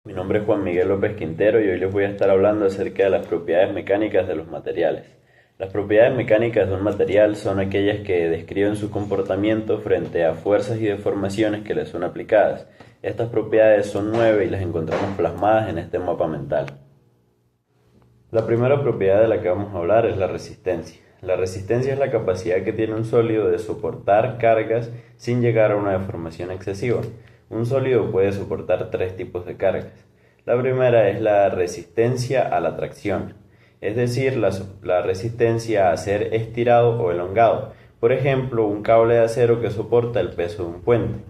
Mi nombre es Juan Miguel López Quintero y hoy les voy a estar hablando acerca de las propiedades mecánicas de los materiales. Las propiedades mecánicas de un material son aquellas que describen su comportamiento frente a fuerzas y deformaciones que le son aplicadas. Estas propiedades son 9 y las encontramos plasmadas en este mapa mental. La primera propiedad de la que vamos a hablar es la resistencia. La resistencia es la capacidad que tiene un sólido de soportar cargas sin llegar a una deformación excesiva. Un sólido puede soportar 3 tipos de cargas. La primera es la resistencia a la tracción, es decir, la resistencia a ser estirado o elongado. Por ejemplo, un cable de acero que soporta el peso de un puente.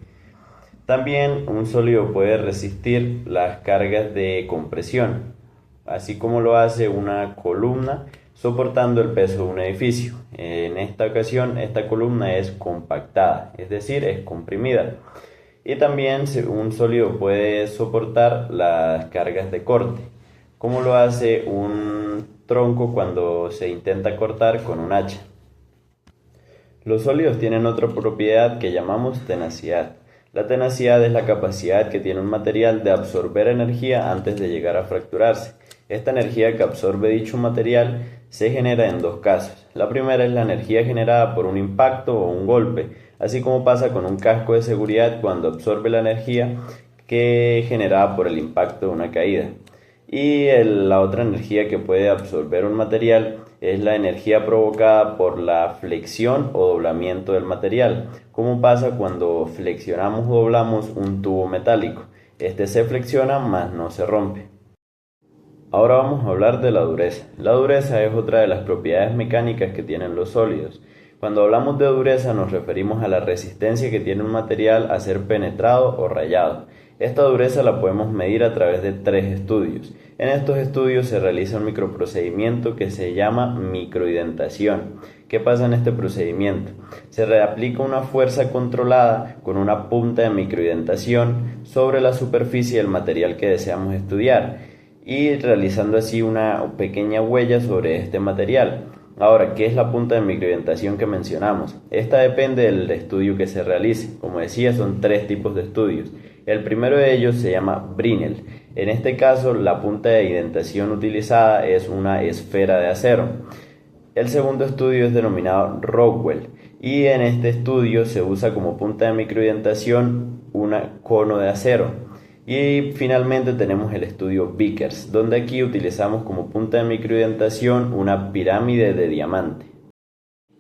También un sólido puede resistir las cargas de compresión, así como lo hace una columna soportando el peso de un edificio. En esta ocasión, esta columna es compactada, es decir, es comprimida. Y también un sólido puede soportar las cargas de corte, como lo hace un tronco cuando se intenta cortar con un hacha. Los sólidos tienen otra propiedad que llamamos tenacidad. La tenacidad es la capacidad que tiene un material de absorber energía antes de llegar a fracturarse. Esta energía que absorbe dicho material se genera en 2 casos. La primera es la energía generada por un impacto o un golpe, así como pasa con un casco de seguridad cuando absorbe la energía que es generada por el impacto de una caída. Y la otra energía que puede absorber un material es la energía provocada por la flexión o doblamiento del material, como pasa cuando flexionamos o doblamos un tubo metálico. Este se flexiona, mas no se rompe. Ahora vamos a hablar de la dureza. La dureza es otra de las propiedades mecánicas que tienen los sólidos. Cuando hablamos de dureza nos referimos a la resistencia que tiene un material a ser penetrado o rayado. Esta dureza la podemos medir a través de 3 estudios. En estos estudios se realiza un microprocedimiento que se llama microindentación. ¿Qué pasa en este procedimiento? Se reaplica una fuerza controlada con una punta de microindentación sobre la superficie del material que deseamos estudiar y realizando así una pequeña huella sobre este material. Ahora, ¿qué es la punta de microindentación que mencionamos? Esta depende del estudio que se realice. Como decía, son 3 tipos de estudios. El primero de ellos se llama Brinell. En este caso, la punta de indentación utilizada es una esfera de acero. El segundo estudio es denominado Rockwell y en este estudio se usa como punta de microindentación un cono de acero. Y finalmente tenemos el estudio Vickers, donde aquí utilizamos como punta de microindentación una pirámide de diamante.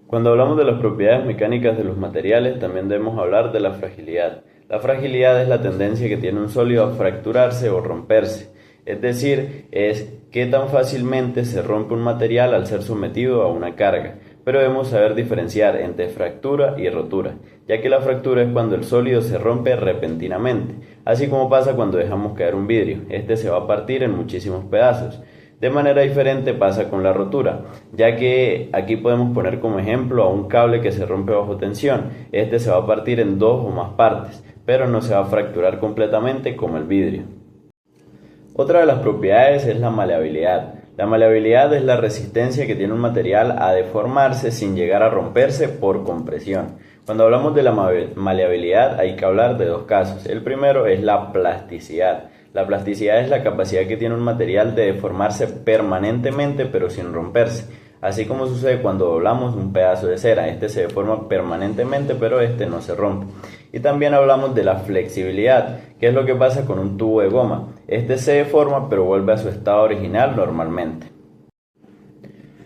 Cuando hablamos de las propiedades mecánicas de los materiales, también debemos hablar de la fragilidad. La fragilidad es la tendencia que tiene un sólido a fracturarse o romperse, es decir, es qué tan fácilmente se rompe un material al ser sometido a una carga. Pero debemos saber diferenciar entre fractura y rotura, ya que la fractura es cuando el sólido se rompe repentinamente, así como pasa cuando dejamos caer un vidrio, este se va a partir en muchísimos pedazos. De manera diferente pasa con la rotura, ya que aquí podemos poner como ejemplo a un cable que se rompe bajo tensión, este se va a partir en 2 o más partes, pero no se va a fracturar completamente como el vidrio. Otra de las propiedades es la maleabilidad. La maleabilidad es la resistencia que tiene un material a deformarse sin llegar a romperse por compresión. Cuando hablamos de la maleabilidad hay que hablar de 2 casos. El primero es la plasticidad. La plasticidad es la capacidad que tiene un material de deformarse permanentemente pero sin romperse. Así como sucede cuando doblamos un pedazo de cera, este se deforma permanentemente pero este no se rompe. Y también hablamos de la flexibilidad, que es lo que pasa con un tubo de goma. Este se deforma pero vuelve a su estado original normalmente.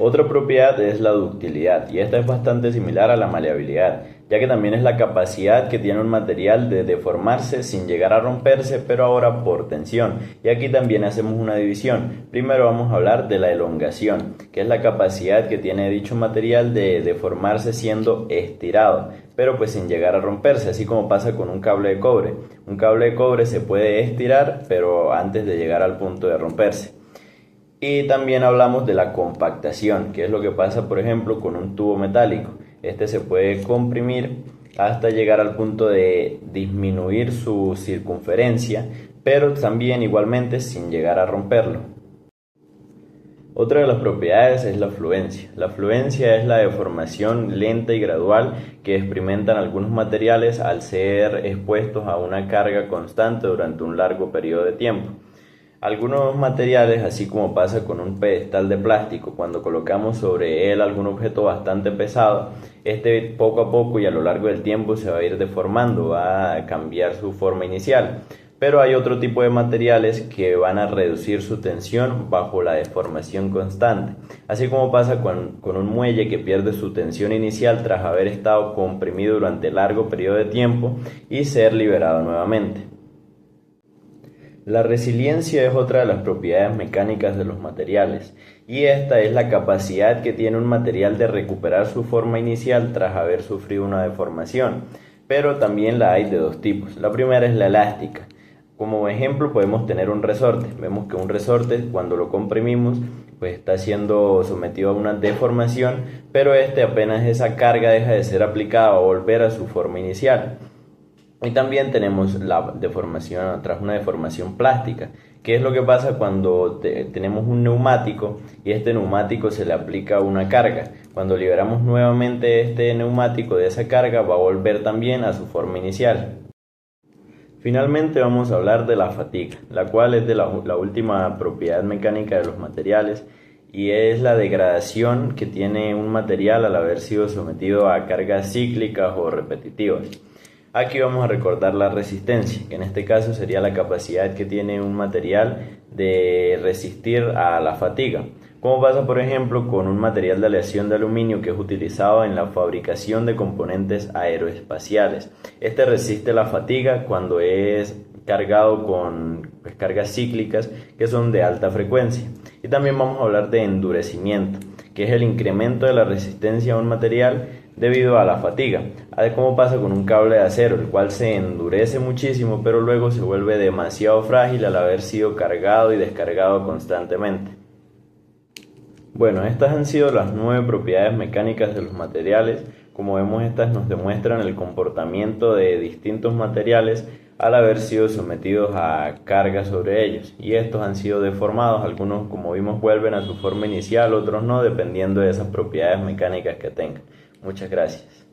Otra propiedad es la ductilidad, y esta es bastante similar a la maleabilidad, ya que también es la capacidad que tiene un material de deformarse sin llegar a romperse, pero ahora por tensión. Y aquí también hacemos una división. Primero vamos a hablar de la elongación, que es la capacidad que tiene dicho material de deformarse siendo estirado, pero pues sin llegar a romperse, así como pasa con un cable de cobre. Un cable de cobre se puede estirar, pero antes de llegar al punto de romperse. Y también hablamos de la compactación, que es lo que pasa por ejemplo con un tubo metálico. Este se puede comprimir hasta llegar al punto de disminuir su circunferencia, pero también igualmente sin llegar a romperlo. Otra de las propiedades es la fluencia. La fluencia es la deformación lenta y gradual que experimentan algunos materiales al ser expuestos a una carga constante durante un largo periodo de tiempo. Algunos materiales, así como pasa con un pedestal de plástico, cuando colocamos sobre él algún objeto bastante pesado, este poco a poco y a lo largo del tiempo se va a ir deformando, va a cambiar su forma inicial. Pero hay otro tipo de materiales que van a reducir su tensión bajo la deformación constante, así como pasa con un muelle que pierde su tensión inicial tras haber estado comprimido durante largo periodo de tiempo y ser liberado nuevamente. La resiliencia es otra de las propiedades mecánicas de los materiales, y esta es la capacidad que tiene un material de recuperar su forma inicial tras haber sufrido una deformación, pero también la hay de dos tipos. La primera es la elástica. Como ejemplo podemos tener un resorte. Vemos que un resorte, cuando lo comprimimos, pues está siendo sometido a una deformación, pero apenas esa carga deja de ser aplicada, va a volver a su forma inicial. Y también tenemos la deformación tras una deformación plástica, que es lo que pasa cuando tenemos un neumático y este neumático se le aplica una carga. Cuando liberamos nuevamente este neumático de esa carga, va a volver también a su forma inicial. Finalmente vamos a hablar de la fatiga, la cual es la última propiedad mecánica de los materiales y es la degradación que tiene un material al haber sido sometido a cargas cíclicas o repetitivas. Aquí vamos a recordar la resistencia, que en este caso sería la capacidad que tiene un material de resistir a la fatiga. Como pasa por ejemplo con un material de aleación de aluminio que es utilizado en la fabricación de componentes aeroespaciales. Este resiste la fatiga cuando es cargado con cargas cíclicas que son de alta frecuencia. Y también vamos a hablar de endurecimiento, que es el incremento de la resistencia a un material debido a la fatiga. Como pasa con un cable de acero, el cual se endurece muchísimo, pero luego se vuelve demasiado frágil al haber sido cargado y descargado constantemente. Bueno, estas han sido las 9 propiedades mecánicas de los materiales. Como vemos, estas nos demuestran el comportamiento de distintos materiales al haber sido sometidos a cargas sobre ellos. Y estos han sido deformados, algunos como vimos vuelven a su forma inicial, otros no, dependiendo de esas propiedades mecánicas que tengan. Muchas gracias.